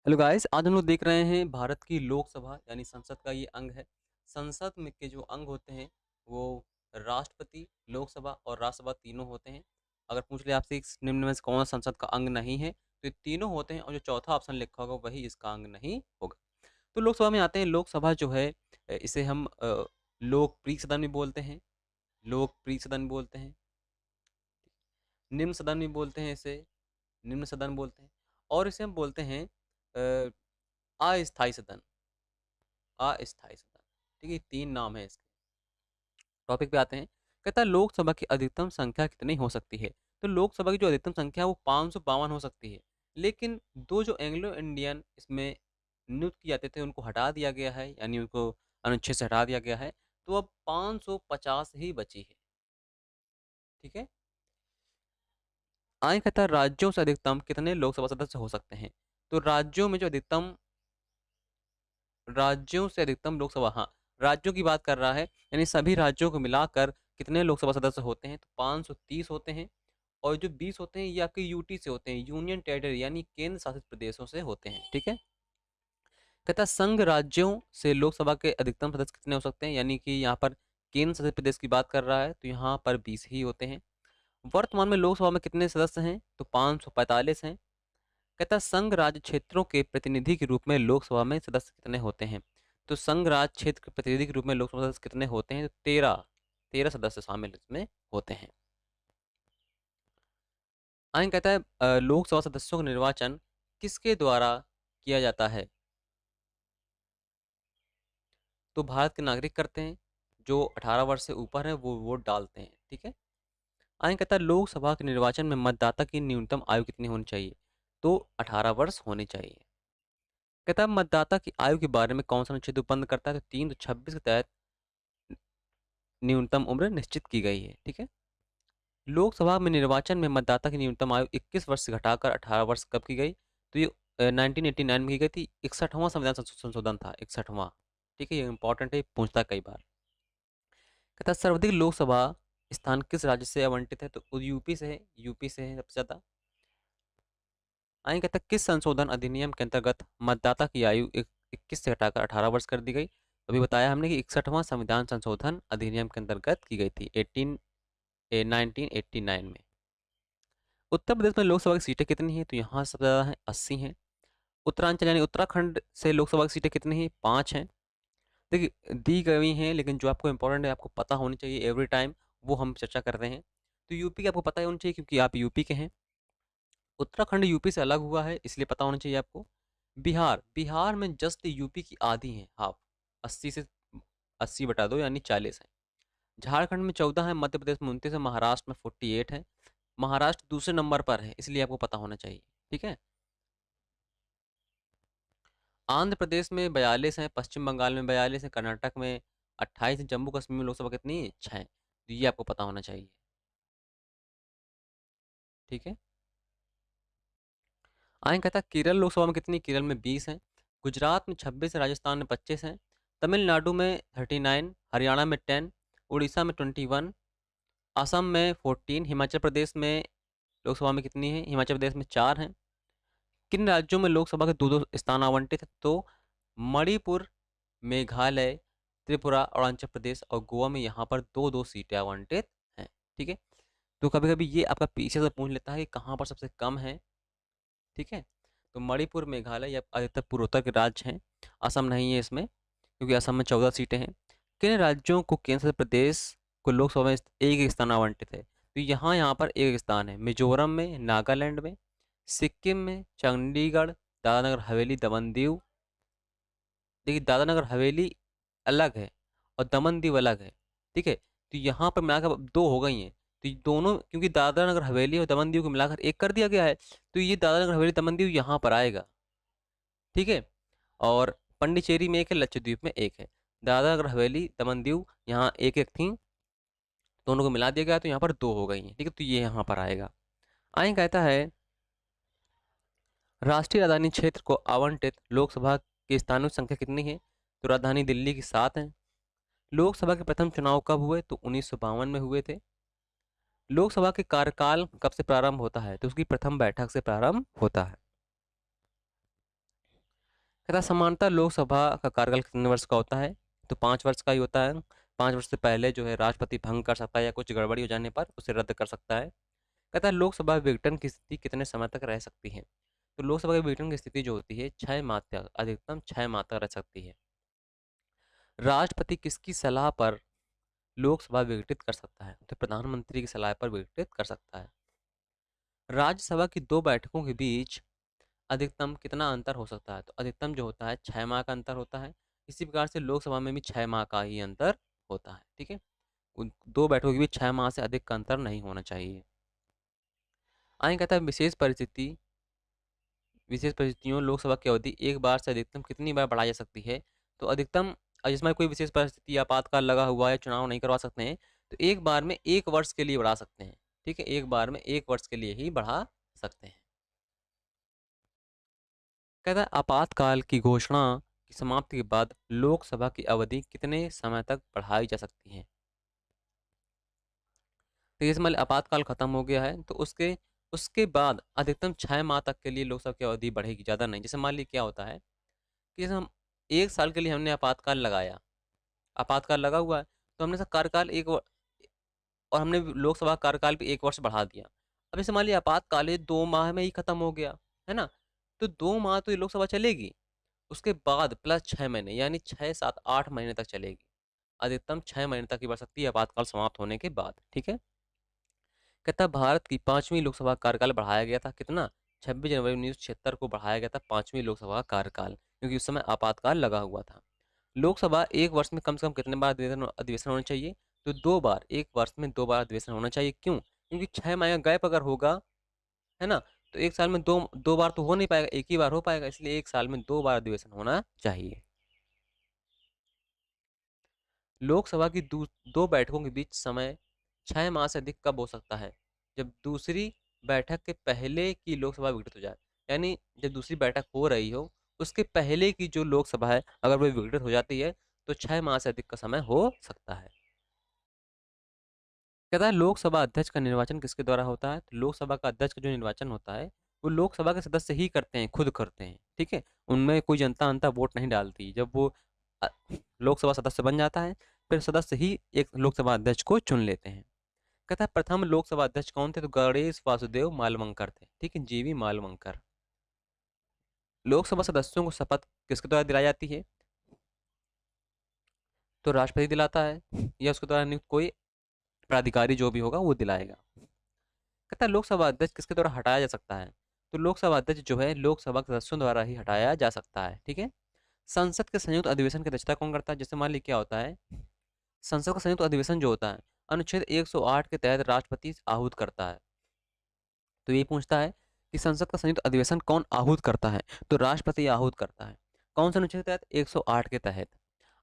Hello guys, आज हम लोग देख रहे हैं भारत की लोकसभा यानी संसद का ये अंग है। संसद में के जो अंग होते हैं वो राष्ट्रपति, लोकसभा और राज्यसभा तीनों होते हैं। अगर पूछ ले आपसे इस निम्न में से कौन सा संसद का अंग नहीं है, तो ये तीनों होते हैं और जो चौथा ऑप्शन लिखा होगा वही इसका अंग नहीं होगा। तो लोकसभा में आते हैं। लोकसभा जो है इसे हम लोकप्रिय सदन भी बोलते हैं, लोकप्रिय सदन भी बोलते हैं, निम्न सदन भी बोलते हैं, इसे निम्न सदन बोलते हैं और इसे हम बोलते हैं अ, अस्थायी सदन, अस्थायी सदन। ठीक है, तीन नाम है इसके। टॉपिक पे आते हैं। कहता है लोकसभा की अधिकतम संख्या कितनी हो सकती है। तो लोकसभा की जो अधिकतम संख्या है वो 552 हो सकती है, लेकिन दो जो एंग्लो इंडियन इसमें नियुक्त किए जाते थे उनको हटा दिया गया है, यानी उनको अनुच्छेद से हटा दिया गया है। तो अब 550 ही बची है। ठीक है। आगे कहता है राज्यों से अधिकतम कितने लोकसभा सदस्य हो सकते हैं। तो राज्यों में जो अधिकतम, राज्यों से अधिकतम लोकसभा, हाँ, राज्यों की बात कर रहा है, यानी सभी राज्यों को मिलाकर कितने लोकसभा सदस्य होते हैं। तो 530 होते हैं और जो 20 होते हैं ये आपके यूटी से होते हैं, यूनियन टेरिटरी यानी केंद्र शासित प्रदेशों से होते हैं। ठीक है। कहता है संघ राज्यों से लोकसभा के अधिकतम सदस्य कितने हो सकते हैं, यानी कि यहाँ पर केंद्र शासित प्रदेश की बात कर रहा है तो यहाँ पर 20 ही होते हैं। वर्तमान में लोकसभा में कितने सदस्य हैं, तो 545 हैं। कहता है संघ राज्य क्षेत्रों के प्रतिनिधि के रूप में लोकसभा में सदस्य कितने होते हैं। तो संघ राज्य क्षेत्र के प्रतिनिधि के रूप में लोकसभा सदस्य कितने होते हैं, तो 13 सदस्य शामिल इसमें होते हैं। आगे कहता है लोकसभा सदस्यों का निर्वाचन किसके द्वारा किया जाता है। तो भारत के नागरिक करते हैं, जो 18 वर्ष से ऊपर है वो वोट डालते हैं। ठीक है। आगे कहता है लोकसभा के निर्वाचन में मतदाता की न्यूनतम आयु कितनी होनी चाहिए। तो 18 वर्ष होनी चाहिए। कहता है मतदाता की आयु के बारे में कौन सा अनुच्छेद उत्पन्न करता है। तो 326 के तहत न्यूनतम उम्र निश्चित की गई है। ठीक है। लोकसभा में निर्वाचन में मतदाता की न्यूनतम आयु 21 वर्ष से घटाकर 18 वर्ष कब की गई। तो ये 1989 में की गई थी। 61वां संविधान संशोधन था, 61वां। ठीक है, ये इंपॉर्टेंट है, पूछता है कई बार। कहता है सर्वाधिक लोकसभा स्थान किस राज्य से आवंटित है। तो यूपी से है, यूपी से है सबसे ज्यादा। आगे कहता है किस संशोधन अधिनियम के अंतर्गत मतदाता की आयु 21 से घटाकर 18 वर्ष कर दी गई। अभी बताया हमने कि 61वां संविधान संशोधन अधिनियम के अंतर्गत की गई थी 1989 में। उत्तर प्रदेश में लोकसभा की सीटें कितनी हैं। तो यहाँ सबसे ज़्यादा है, 80 हैं। उत्तरांचल यानी उत्तराखंड से लोकसभा की सीटें कितनी हैं, 5 हैं। देखिए दी गई हैं, लेकिन जो आपको इंपॉर्टेंट है, आपको पता होनी चाहिए एवरी टाइम, वो हम चर्चा कर रहे हैं। तो यूपी की आपको पता होनी चाहिए क्योंकि आप यूपी के हैं। उत्तराखंड यूपी से अलग हुआ है इसलिए पता होना चाहिए आपको। बिहार, बिहार में जस्ट यूपी की आधी है, हाफ, 80 से 80/2 यानी 40 है। झारखंड में 14 है, मध्य प्रदेश में 29 है, महाराष्ट्र में 48 है। महाराष्ट्र दूसरे नंबर पर है इसलिए आपको पता होना चाहिए। ठीक है। आंध्र प्रदेश में 42 है, पश्चिम बंगाल में 42 है, कर्नाटक में 28 है, जम्मू कश्मीर में लोकसभा कितनी है, 6 है। तो ये आपको पता होना चाहिए। ठीक है। आगे कहता है केरल लोकसभा में कितनी, केरल में 20 है। गुजरात में 26 है, राजस्थान में 25 है, तमिलनाडु में 39, हरियाणा में 10, उड़ीसा में 21, असम में 14, हिमाचल प्रदेश में लोकसभा में कितनी है, हिमाचल प्रदेश में 4 हैं। किन राज्यों में लोकसभा के दो दो स्थान आवंटित है। तो मणिपुर, मेघालय, त्रिपुरा, अरुणाचल प्रदेश और गोवा में यहाँ पर दो दो सीटें आवंटित हैं। ठीक है। तो कभी कभी ये आपका पीछे से पूछ लेता है कि कहाँ पर सबसे कम है। ठीक है। तो मणिपुर, मेघालय या अधिकतर पूर्वोत्तर के राज्य हैं। असम नहीं है इसमें क्योंकि असम में 14 सीटें हैं। किन राज्यों को केंद्र शासित प्रदेश को लोकसभा में एक एक स्थान आवंटित है। तो यहाँ पर एक स्थान है, मिजोरम में, नागालैंड में, सिक्किम में, चंडीगढ़, दादरा नगर हवेली, दमन दीव। देखिए दादरा नगर हवेली अलग है और दमन दीव अलग है। ठीक है। तो यहाँ पर मिलाकर दो हो गई हैं। तो ये दोनों, क्योंकि दादरा नगर हवेली और दमन दीव को मिलाकर एक कर दिया गया है, तो ये दादरा नगर हवेली दमन दीव यहाँ पर आएगा। ठीक है। और पंडिचेरी में एक है, लक्षद्वीप में एक है। दादरा नगर हवेली दमन दीव यहाँ एक एक थी, दोनों को मिला दिया गया तो यहाँ पर दो हो गई हैं। ठीक है। तो ये यहाँ पर आएगा। आगे कहता है राष्ट्रीय राजधानी क्षेत्र को आवंटित लोकसभा की स्थानों की संख्या कितनी है। तो राजधानी दिल्ली की 7 है। लोकसभा के प्रथम चुनाव कब हुए। तो 1952 में हुए थे। लोकसभा के कार्यकाल कब से प्रारंभ होता है। तो उसकी प्रथम बैठक से प्रारंभ होता है। कहता समानतः लोकसभा का कार्यकाल कितने वर्ष का होता है? तो 5 वर्ष का ही होता है। 5 वर्ष से पहले जो है राष्ट्रपति भंग कर सकता है या कुछ गड़बड़ी हो जाने पर उसे रद्द कर सकता है। कहता है लोकसभा विघटन की स्थिति कितने समय तक रह सकती है? तो लोकसभा के विघटन की स्थिति जो होती है 6 माह तक, अधिकतम 6 माह तक रह सकती है। राष्ट्रपति किसकी सलाह पर लोकसभा विघटित कर सकता है? तो प्रधानमंत्री की सलाह पर विघटित कर सकता है। राज्यसभा की 2 बैठकों के बीच अधिकतम कितना अंतर हो सकता है? तो अधिकतम जो होता है 6 माह का अंतर होता है। इसी प्रकार से लोकसभा में भी 6 माह का ही अंतर होता है। ठीक है, उन 2 बैठकों के बीच 6 माह से अधिक का अंतर नहीं होना चाहिए। आगे कहता है विशेष परिस्थितियों लोकसभा की अवधि एक बार से अधिकतम कितनी बार बढ़ाई जा सकती है? तो अधिकतम जिसमें कोई विशेष परिस्थिति आपातकाल लगा हुआ है, चुनाव नहीं करवा सकते हैं, तो एक बार में 1 वर्ष के लिए बढ़ा सकते हैं। ठीक है, एक बार में 1 वर्ष के लिए ही बढ़ा सकते हैं। कहता है आपातकाल की घोषणा की समाप्ति के बाद लोकसभा की अवधि कितने समय तक बढ़ाई जा सकती है? तो ये मान लो आपातकाल खत्म हो गया है तो उसके उसके बाद अधिकतम 6 माह तक के लिए लोकसभा की अवधि बढ़ेगी, ज़्यादा नहीं। जैसे मान लीजिए क्या होता है कि जैसे हम 1 साल के लिए हमने आपातकाल लगाया, आपातकाल लगा हुआ है, तो हमने सब कार्यकाल और हमने लोकसभा कार्यकाल भी 1 वर्ष बढ़ा दिया। अब जैसे मान लीजिए आपातकाल ये 2 माह में ही खत्म हो गया, है ना? तो 2 माह तो ये लोकसभा चलेगी, उसके बाद प्लस 6 महीने यानी 6, 7, 8 महीने तक चलेगी। अधिकतम 6 महीने तक ही बढ़ सकती है आपातकाल समाप्त होने के बाद। ठीक है, कहता है भारत की 5वीं लोकसभा कार्यकाल बढ़ाया गया था कितना? 26 जनवरी 1976 को बढ़ाया गया था 5वीं लोकसभा कार्यकाल, क्योंकि उस समय आपातकाल लगा हुआ था। लोकसभा एक वर्ष में कम से कम कितने बार अधिवेशन अधिवेशन होना चाहिए? तो 2 बार, एक वर्ष में 2 बार अधिवेशन होना चाहिए। क्यों? क्योंकि 6 माह का गैप अगर होगा, है ना, तो एक साल में दो दो बार तो हो नहीं पाएगा, एक ही बार हो पाएगा, इसलिए एक साल में 2 बार अधिवेशन होना चाहिए। लोकसभा की 2 बैठकों के बीच समय 6 माह से अधिक कब हो सकता है? जब दूसरी बैठक के पहले की लोकसभा विघटित हो जाए, यानी जब दूसरी बैठक हो रही हो उसके पहले की जो लोकसभा है अगर वो विघटित हो जाती है तो 6 माह से अधिक का समय हो सकता है। कहता है लोकसभा अध्यक्ष का निर्वाचन किसके द्वारा होता है? तो लोकसभा का अध्यक्ष का जो निर्वाचन होता है वो लोकसभा के सदस्य ही करते हैं, खुद करते हैं। ठीक है, उनमें कोई जनता अंता वोट नहीं डालती। जब वो अ, लोकसभा सदस्य बन जाता है फिर सदस्य ही एक लोकसभा अध्यक्ष को चुन लेते हैं। कहता है प्रथम लोकसभा अध्यक्ष कौन थे? तो गणेश वासुदेव मालवंकर थे। ठीक है, जीवी मालवंकर। लोकसभा सदस्यों को शपथ किसके द्वारा दिलाई जाती है? तो राष्ट्रपति दिलाता है या उसके द्वारा नियुक्त कोई प्राधिकारी जो भी होगा वो दिलाएगा। कहता है लोकसभा अध्यक्ष किसके द्वारा हटाया जा सकता है? तो लोकसभा अध्यक्ष जो है लोकसभा के सदस्यों द्वारा ही हटाया जा सकता है। ठीक है, संसद के संयुक्त अधिवेशन की अध्यक्षता कौन करता है? जैसे मान लीजिए क्या होता है, संसद का संयुक्त अधिवेशन जो होता है अनुच्छेद 108 के तहत राष्ट्रपति आहूत करता है। तो ये पूछता है कि संसद का संयुक्त अधिवेशन कौन आहूत करता है? तो राष्ट्रपति आहूत करता है। कौन से अनुच्छेद के तहत? 108 के तहत।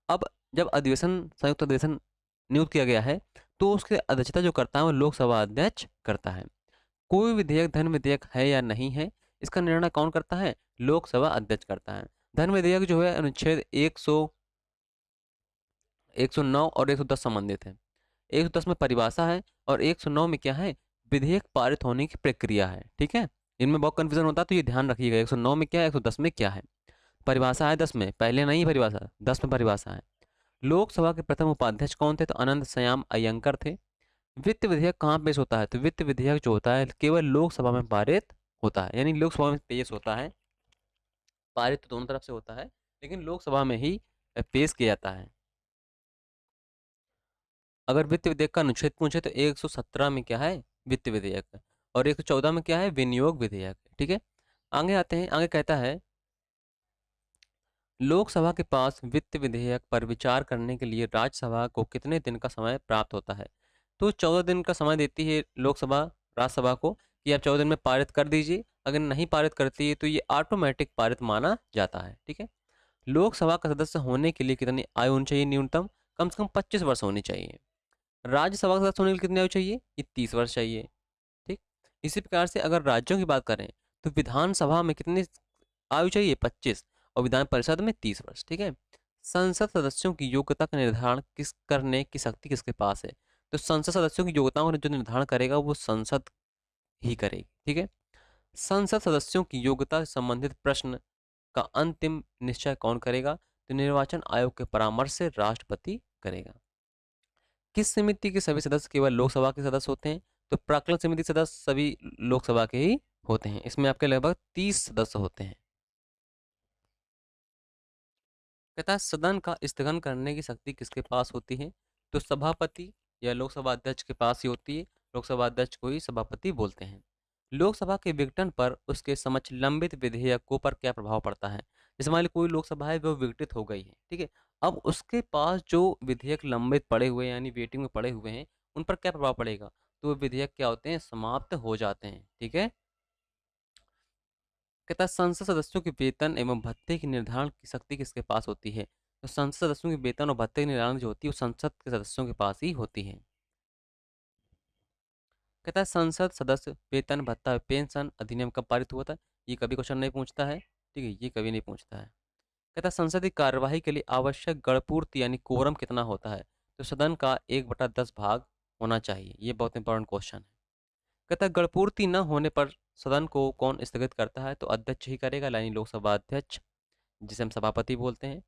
अब जब अधिवेशन संयुक्त अधिवेशन नियुक्त किया गया है तो उसकी अध्यक्षता जो करता है वो लोकसभा अध्यक्ष करता है। कोई विधेयक धन विधेयक है या नहीं है, इसका निर्णय कौन करता है? लोकसभा अध्यक्ष करता है। धन विधेयक जो है अनुच्छेद 109 और 110 संबंधित है। 110 में परिभाषा है और 109 में क्या है? विधेयक पारित होने की प्रक्रिया है। ठीक है, इनमें बहुत कंफ्यूजन होता है तो ये ध्यान रखिएगा, 109 में क्या है, 110 में क्या है। परिभाषा है 10 में, पहले नहीं परिभाषा, 10 में परिभाषा है। लोकसभा के प्रथम उपाध्यक्ष कौन थे? तो अनंत श्याम अयंकर थे। वित्त विधेयक कहाँ पेश होता है? तो वित्त विधेयक जो होता है केवल लोकसभा में पारित होता है, यानी लोकसभा में पेश होता है। पारित तो दोनों तरफ से होता है लेकिन लोकसभा में ही पेश किया जाता है। अगर वित्त विधेयक का अनुच्छेद पूछे तो 117 में क्या है? वित्त विधेयक। और 114 में क्या है? विनियोग विधेयक। ठीक है, आगे आते हैं। आगे कहता है लोकसभा के पास वित्त विधेयक पर विचार करने के लिए राज्यसभा को कितने दिन का समय प्राप्त होता है? तो 14 दिन का समय देती है लोकसभा राज्यसभा को कि आप 14 दिन में पारित कर दीजिए। अगर नहीं पारित करती है तो ये ऑटोमेटिक पारित माना जाता है। ठीक है, लोकसभा का सदस्य होने के लिए कितनी आयु होनी चाहिए? न्यूनतम कम से कम 25 वर्ष होनी चाहिए। राज्यसभा का सदस्य होने के लिए कितनी आयु चाहिए? ये 30 वर्ष चाहिए। ठीक, इसी प्रकार से अगर राज्यों की बात करें तो विधानसभा में कितनी आयु चाहिए? 25। और विधान परिषद में 30 वर्ष। ठीक है, संसद सदस्यों की योग्यता का निर्धारण किस करने की शक्ति किसके पास है? तो संसद सदस्यों की योग्यताओं का जो निर्धारण करेगा वो संसद ही करेगी। ठीक है, संसद सदस्यों की योग्यता से संबंधित प्रश्न का अंतिम निश्चय कौन करेगा? तो निर्वाचन आयोग के परामर्श से राष्ट्रपति करेगा। किस समिति के सभी सदस्य केवल लोकसभा के सदस्य होते हैं? तो प्राक्कलन समिति सदस्य सभी लोकसभा के ही होते हैं। इसमें आपके लगभग 30 सदस्य होते हैं। कहता है सदन का स्थगन करने की शक्ति किसके पास होती है? तो सभापति या लोकसभा अध्यक्ष के पास ही होती है। लोकसभा अध्यक्ष को ही सभापति बोलते हैं। लोकसभा के विघटन पर उसके समक्ष लंबित विधेयकों पर क्या प्रभाव पड़ता है? जैसे मान ली कोई लोकसभा है वो विघटित हो गई है, ठीक है। अब उसके पास जो विधेयक लंबित पड़े हुए हैं यानी वेटिंग में पड़े हुए हैं उन पर क्या प्रभाव पड़ेगा? तो वो विधेयक क्या होते हैं? समाप्त हो जाते हैं, ठीक है। कहता है संसद सदस्यों के वेतन एवं भत्ते की निर्धारण की शक्ति किसके पास होती है? तो संसद सदस्यों के वेतन और भत्ते की निर्धारण जो होती है वो संसद के सदस्यों के पास ही होती है। कहता है संसद सदस्य वेतन भत्ता पेंशन अधिनियम कब पारित हुआ था? ये कभी क्वेश्चन नहीं पूछता है, ठीक है, ये कभी नहीं पूछता है। कहता है संसदीय कार्यवाही के लिए आवश्यक गणपूर्ति यानी कोरम कितना होता है? तो सदन का 1/10 भाग होना चाहिए। ये बहुत इंपॉर्टेंट क्वेश्चन है। कहता है गणपूर्ति न होने पर सदन को कौन स्थगित करता है? तो अध्यक्ष ही करेगा यानी लोकसभा अध्यक्ष, जिसे हम सभापति बोलते हैं।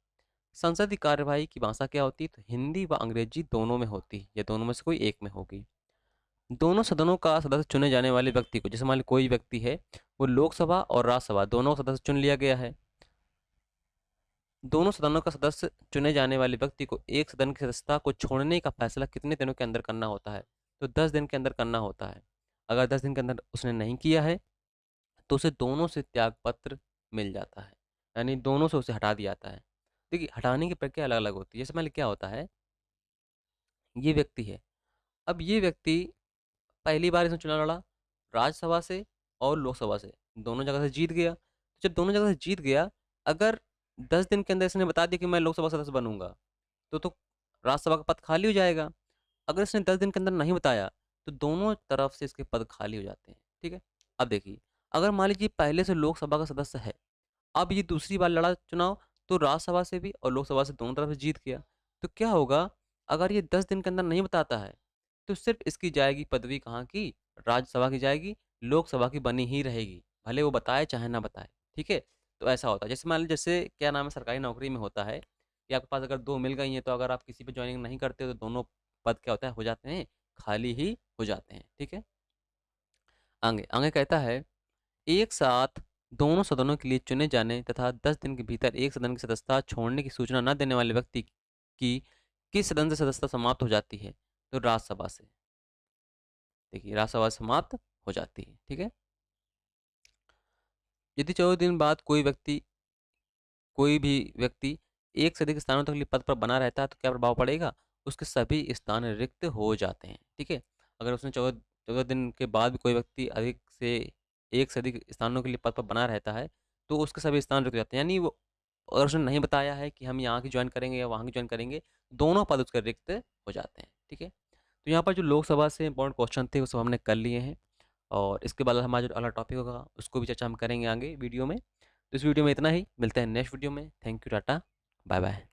संसदीय कार्यवाही की भाषा क्या होती है? तो हिंदी व अंग्रेजी दोनों में होती है या दोनों में से कोई एक में होगी। दोनों सदनों का सदस्य चुने जाने वाले व्यक्ति को, जैसे मान ली कोई व्यक्ति है वो लोकसभा और राज्यसभा दोनों सदस्य चुन लिया गया है। दोनों सदनों का सदस्य चुने जाने वाले व्यक्ति को एक सदन की सदस्यता को छोड़ने का फैसला कितने दिनों के अंदर करना होता है? तो 10 दिन के अंदर करना होता है। अगर 10 दिन के अंदर उसने नहीं किया है तो उसे दोनों से त्यागपत्र मिल जाता है, यानी दोनों से उसे हटा दिया जाता है। देखिए हटाने की प्रक्रिया अलग अलग होती है। जैसे मान ली क्या होता है, ये व्यक्ति है, अब ये व्यक्ति पहली बार इसने चुनाव लड़ा राज्यसभा से और लोकसभा से, दोनों जगह से जीत गया। तो जब दोनों जगह से जीत गया, अगर 10 दिन के अंदर इसने बता दिया कि मैं लोकसभा सदस्य बनूंगा तो राज्यसभा का पद खाली हो जाएगा। अगर इसने 10 दिन के अंदर नहीं बताया तो दोनों तरफ से इसके पद खाली हो जाते हैं, ठीक है। अब देखिए अगर मान लीजिए पहले से लोकसभा का सदस्य है, अब ये दूसरी बार लड़ा चुनाव तो राज्यसभा से भी और लोकसभा से दोनों तरफ से जीत गया। तो क्या होगा, अगर ये 10 दिन के अंदर नहीं बताता है तो सिर्फ इसकी जाएगी पदवी कहाँ की? राज्यसभा की जाएगी, लोकसभा की बनी ही रहेगी, भले वो बताए चाहे ना बताए, ठीक है। तो ऐसा होता है। जैसे मान लीजिए जैसे क्या नाम है सरकारी नौकरी में होता है कि आपके पास अगर 2 मिल गई हैं तो अगर आप किसी पे ज्वाइनिंग नहीं करते हो तो दोनों पद क्या होता है, हो जाते हैं, खाली ही हो जाते हैं, ठीक है। आगे आगे कहता है एक साथ दोनों सदनों के लिए चुने जाने तथा 10 दिन के भीतर एक सदन की सदस्यता छोड़ने की सूचना न देने वाले व्यक्ति की किस सदन से सदस्यता समाप्त हो जाती है? तो राज्यसभा से। देखिए राज्यसभा समाप्त हो जाती है, ठीक है। यदि 14 दिन बाद कोई भी व्यक्ति एक से अधिक स्थानों तक के लिए पद पर बना रहता है तो क्या प्रभाव पड़ेगा? उसके सभी स्थान रिक्त हो जाते हैं, ठीक है। अगर उसने 14 दिन के बाद भी कोई व्यक्ति एक से अधिक स्थानों के लिए पद पर बना रहता है तो उसके सभी स्थान रिक्त हो जाते हैं, यानी वो अगर उसने नहीं बताया है कि हम यहाँ की ज्वाइन करेंगे या वहाँ की ज्वाइन करेंगे, दोनों पद उसके रिक्त हो जाते हैं, ठीक है। तो यहाँ पर जो लोकसभा से इंपॉर्टेंट क्वेश्चन थे वो सब हमने कर लिए हैं और इसके बाद हमारा जो अगला टॉपिक होगा उसको भी चर्चा हम करेंगे आगे वीडियो में। तो इस वीडियो में इतना ही, मिलते हैं नेक्स्ट वीडियो में। Thank you, tata, bye bye.